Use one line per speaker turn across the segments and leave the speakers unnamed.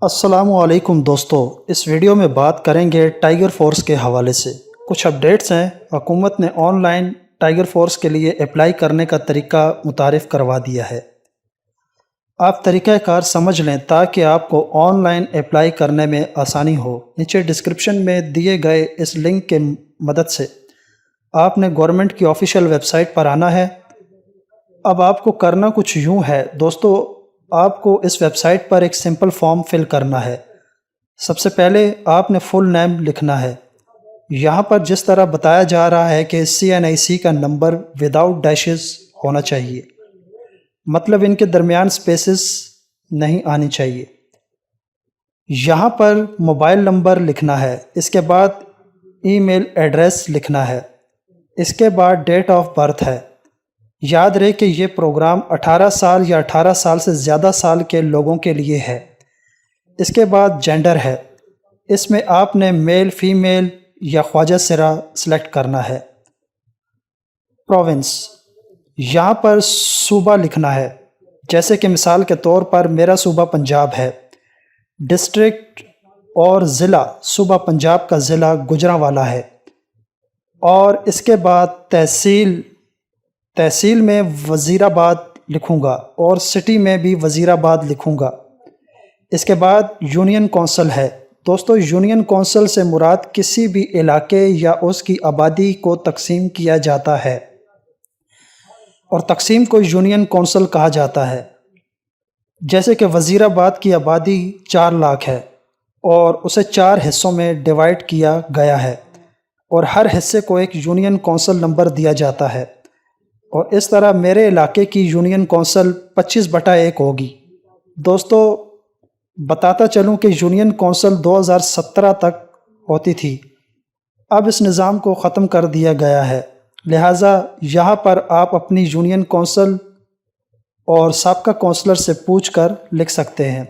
السلام علیکم دوستو، اس ویڈیو میں بات کریں گے ٹائیگر فورس کے حوالے سے۔ کچھ اپڈیٹس ہیں۔ حکومت نے آن لائن ٹائیگر فورس کے لیے اپلائی کرنے کا طریقہ متعارف کروا دیا ہے۔ آپ طریقہ کار سمجھ لیں تاکہ آپ کو آن لائن اپلائی کرنے میں آسانی ہو۔ نیچے ڈسکرپشن میں دیے گئے اس لنک کے مدد سے آپ نے گورنمنٹ کی آفیشیل ویب سائٹ پر آنا ہے۔ اب آپ کو کرنا کچھ یوں ہے دوستو، آپ کو اس ویب سائٹ پر ایک سمپل فارم فل کرنا ہے۔ سب سے پہلے آپ نے فل نیم لکھنا ہے۔ یہاں پر جس طرح بتایا جا رہا ہے کہ CNIC کا نمبر وداؤٹ ڈیشز ہونا چاہیے، مطلب ان کے درمیان سپیسز نہیں آنی چاہیے۔ یہاں پر موبائل نمبر لکھنا ہے، اس کے بعد ای میل ایڈریس لکھنا ہے، اس کے بعد ڈیٹ آف برتھ ہے۔ یاد رہے کہ یہ پروگرام 18 سال یا 18 سال سے زیادہ سال کے لوگوں کے لیے ہے۔ اس کے بعد جینڈر ہے، اس میں آپ نے میل، فیمیل یا خواجہ سرا سلیکٹ کرنا ہے۔ پروونس، یہاں پر صوبہ لکھنا ہے، جیسے کہ مثال کے طور پر میرا صوبہ پنجاب ہے۔ ڈسٹرکٹ اور ضلع، صوبہ پنجاب کا ضلع گوجرانوالہ ہے۔ اور اس کے بعد تحصیل میں وزیر آباد لکھوں گا اور سٹی میں بھی وزیر آباد لکھوں گا۔ اس کے بعد یونین کونسل ہے۔ دوستو، یونین کونسل سے مراد کسی بھی علاقے یا اس کی آبادی کو تقسیم کیا جاتا ہے، اور تقسیم کو یونین کونسل کہا جاتا ہے۔ جیسے کہ وزیر آباد کی آبادی 4 لاکھ ہے اور اسے 4 حصوں میں ڈیوائڈ کیا گیا ہے، اور ہر حصے کو ایک یونین کونسل نمبر دیا جاتا ہے، اور اس طرح میرے علاقے کی یونین کونسل 25/1 ہوگی۔ دوستو، بتاتا چلوں کہ یونین کونسل 2017 تک ہوتی تھی، اب اس نظام کو ختم کر دیا گیا ہے، لہٰذا یہاں پر آپ اپنی یونین کونسل اور سابقہ کونسلر سے پوچھ کر لکھ سکتے ہیں۔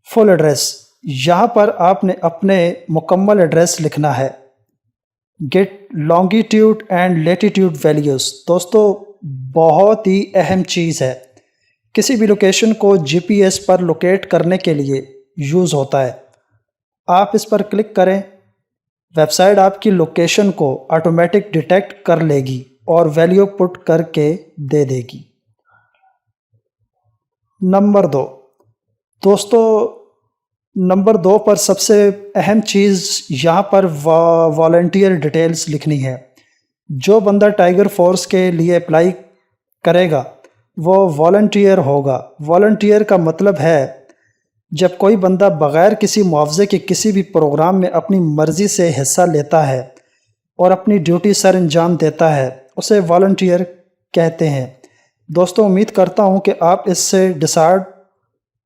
فل ایڈریس، یہاں پر آپ نے اپنے مکمل ایڈریس لکھنا ہے۔ Get longitude and latitude values, دوستو بہت ہی اہم چیز ہے۔ کسی بھی لوکیشن کو GPS پر لوکیٹ کرنے کے لیے یوز ہوتا ہے۔ آپ اس پر کلک کریں، ویب سائٹ آپ کی لوکیشن کو آٹومیٹک ڈیٹیکٹ کر لے گی اور ویلیو پٹ کر کے دے دے گی۔ نمبر 2، دوستو نمبر 2 پر سب سے اہم چیز یہاں پر والنٹیئر ڈیٹیلز لکھنی ہے۔ جو بندہ ٹائیگر فورس کے لیے اپلائی کرے گا وہ والنٹیئر ہوگا۔ والنٹیئر کا مطلب ہے جب کوئی بندہ بغیر کسی معاوضے کے کسی بھی پروگرام میں اپنی مرضی سے حصہ لیتا ہے اور اپنی ڈیوٹی سر انجام دیتا ہے، اسے والنٹیئر کہتے ہیں۔ دوستو، امید کرتا ہوں کہ آپ اس سے ڈسارڈ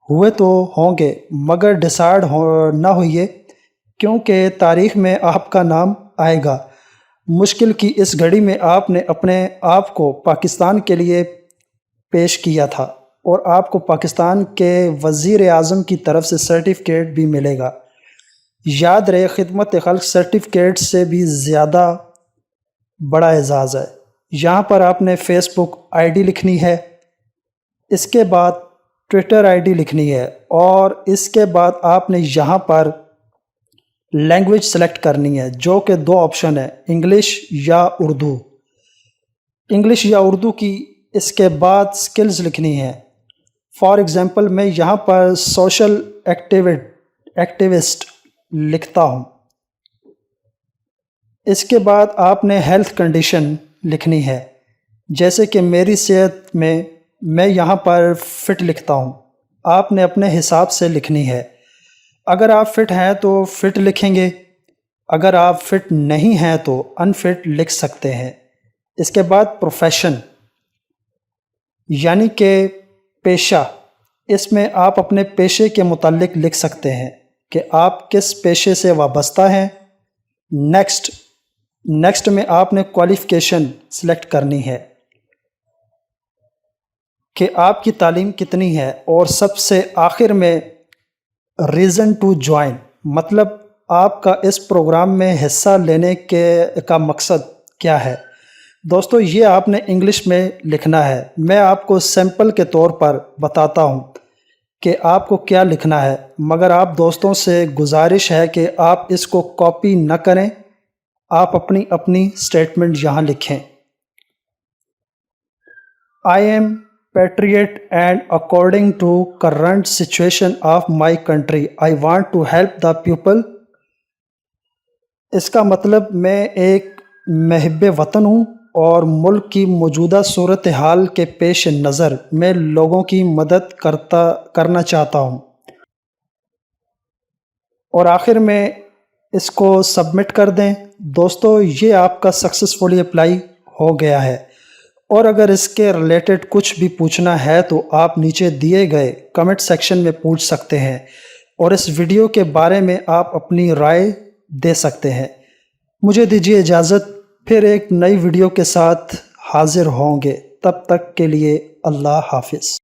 ہوئے تو ہوں گے، مگر ڈسارڈ نہ ہوئیے، کیونکہ تاریخ میں آپ کا نام آئے گا۔ مشکل کی اس گھڑی میں آپ نے اپنے آپ کو پاکستان کے لیے پیش کیا تھا، اور آپ کو پاکستان کے وزیر اعظم کی طرف سے سرٹیفکیٹ بھی ملے گا۔ یاد رہے، خدمت خلق سرٹیفکیٹ سے بھی زیادہ بڑا اعزاز ہے۔ یہاں پر آپ نے فیس بک ID لکھنی ہے، اس کے بعد ٹویٹر ID لکھنی ہے، اور اس کے بعد آپ نے یہاں پر لینگویج سلیکٹ کرنی ہے، جو کہ 2 آپشن ہے، انگلش یا اردو۔ انگلش یا اردو کی اس کے بعد سکلز لکھنی ہے۔ فار ایگزامپل میں یہاں پر سوشل ایکٹیوسٹ لکھتا ہوں۔ اس کے بعد آپ نے ہیلتھ کنڈیشن لکھنی ہے، جیسے کہ میری صحت میں یہاں پر فٹ لکھتا ہوں، آپ نے اپنے حساب سے لکھنی ہے۔ اگر آپ فٹ ہیں تو فٹ لکھیں گے، اگر آپ فٹ نہیں ہیں تو انفٹ لکھ سکتے ہیں۔ اس کے بعد پروفیشن یعنی کہ پیشہ، اس میں آپ اپنے پیشے کے متعلق لکھ سکتے ہیں کہ آپ کس پیشے سے وابستہ ہیں۔ نیکسٹ میں آپ نے کوالیفیکیشن سلیکٹ کرنی ہے کہ آپ کی تعلیم کتنی ہے، اور سب سے آخر میں ریزن ٹو جوائن، مطلب آپ کا اس پروگرام میں حصہ لینے کا مقصد کیا ہے۔ دوستو، یہ آپ نے انگلش میں لکھنا ہے۔ میں آپ کو سیمپل کے طور پر بتاتا ہوں کہ آپ کو کیا لکھنا ہے، مگر آپ دوستوں سے گزارش ہے کہ آپ اس کو کاپی نہ کریں، آپ اپنی اسٹیٹمنٹ یہاں لکھیں۔ I am patriot and according to current situation of my country, I want to help the people۔ اس کا مطلب میں ایک محب وطن ہوں اور ملک کی موجودہ صورتحال کے پیش نظر میں لوگوں کی مدد کرنا چاہتا ہوں۔ اور آخر میں اس کو سبمٹ کر دیں۔ دوستو، یہ آپ کا سکسیسفلی اپلائی ہو گیا ہے، اور اگر اس کے ریلیٹڈ کچھ بھی پوچھنا ہے تو آپ نیچے دیے گئے کمنٹ سیکشن میں پوچھ سکتے ہیں، اور اس ویڈیو کے بارے میں آپ اپنی رائے دے سکتے ہیں۔ مجھے دیجیے اجازت، پھر ایک نئی ویڈیو کے ساتھ حاضر ہوں گے، تب تک کے لیے اللہ حافظ۔